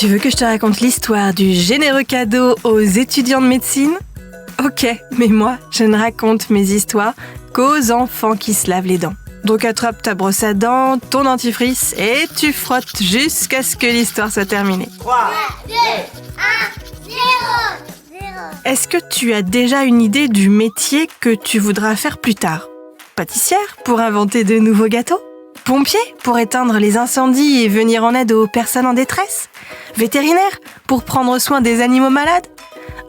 Tu veux que je te raconte l'histoire du généreux cadeau aux étudiants de médecine ? Ok, mais moi, je ne raconte mes histoires qu'aux enfants qui se lavent les dents. Donc attrape ta brosse à dents, ton dentifrice et tu frottes jusqu'à ce que l'histoire soit terminée. 3, 2, 1, 0. Est-ce que tu as déjà une idée du métier que tu voudras faire plus tard ? Pâtissière pour inventer de nouveaux gâteaux ? Pompier pour éteindre les incendies et venir en aide aux personnes en détresse ? Vétérinaire pour prendre soin des animaux malades ?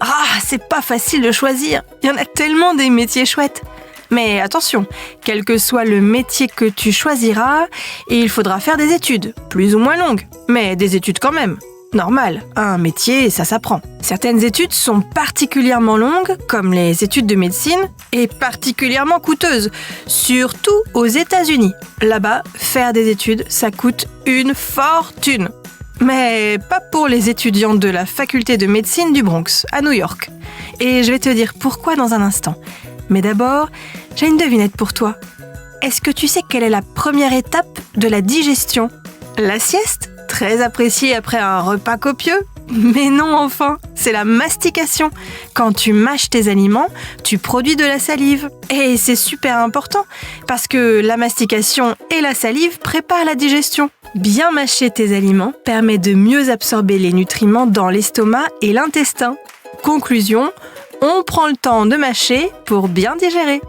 Ah, c'est pas facile de choisir. Il y en a tellement des métiers chouettes. Mais attention, quel que soit le métier que tu choisiras, il faudra faire des études, plus ou moins longues, mais des études quand même. Normal, un métier, ça s'apprend. Certaines études sont particulièrement longues, comme les études de médecine, et particulièrement coûteuses, surtout aux États-Unis. Là-bas, faire des études, ça coûte une fortune. Mais pas pour les étudiants de la faculté de médecine du Bronx, à New York. Et je vais te dire pourquoi dans un instant. Mais d'abord, j'ai une devinette pour toi. Est-ce que tu sais quelle est la première étape de la digestion ? La sieste ? Très appréciée après un repas copieux ? Mais non enfin, c'est la mastication. Quand tu mâches tes aliments, tu produis de la salive. Et c'est super important, parce que la mastication et la salive préparent la digestion. Bien mâcher tes aliments permet de mieux absorber les nutriments dans l'estomac et l'intestin. Conclusion, on prend le temps de mâcher pour bien digérer.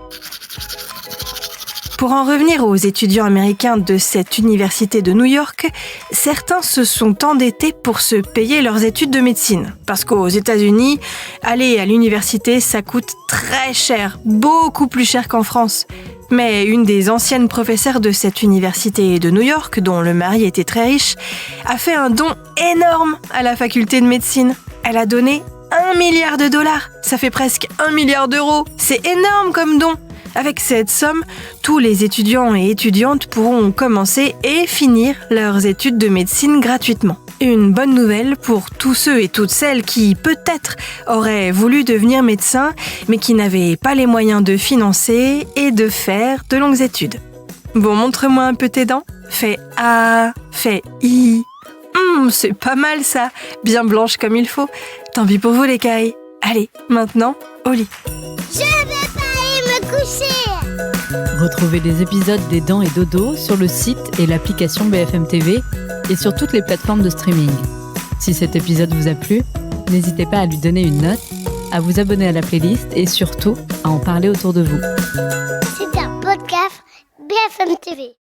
Pour en revenir aux étudiants américains de cette université de New York, certains se sont endettés pour se payer leurs études de médecine. Parce qu'aux États-Unis, aller à l'université, ça coûte très cher, beaucoup plus cher qu'en France. Mais une des anciennes professeures de cette université de New York, dont le mari était très riche, a fait un don énorme à la faculté de médecine. Elle a donné 1 milliard de dollars. Ça fait presque 1 milliard d'euros. C'est énorme comme don. Avec cette somme, tous les étudiants et étudiantes pourront commencer et finir leurs études de médecine gratuitement. Une bonne nouvelle pour tous ceux et toutes celles qui, peut-être, auraient voulu devenir médecins, mais qui n'avaient pas les moyens de financer et de faire de longues études. Bon, montre-moi un peu tes dents. Fais A, fais I. C'est pas mal ça, bien blanche comme il faut. Tant pis pour vous les cailles. Allez, maintenant, au lit. Je vais pas aller me coucher. Retrouvez les épisodes des Dents et Dodo sur le site et l'application BFM TV et sur toutes les plateformes de streaming. Si cet épisode vous a plu, n'hésitez pas à lui donner une note, à vous abonner à la playlist et surtout à en parler autour de vous. C'est un podcast BFM TV.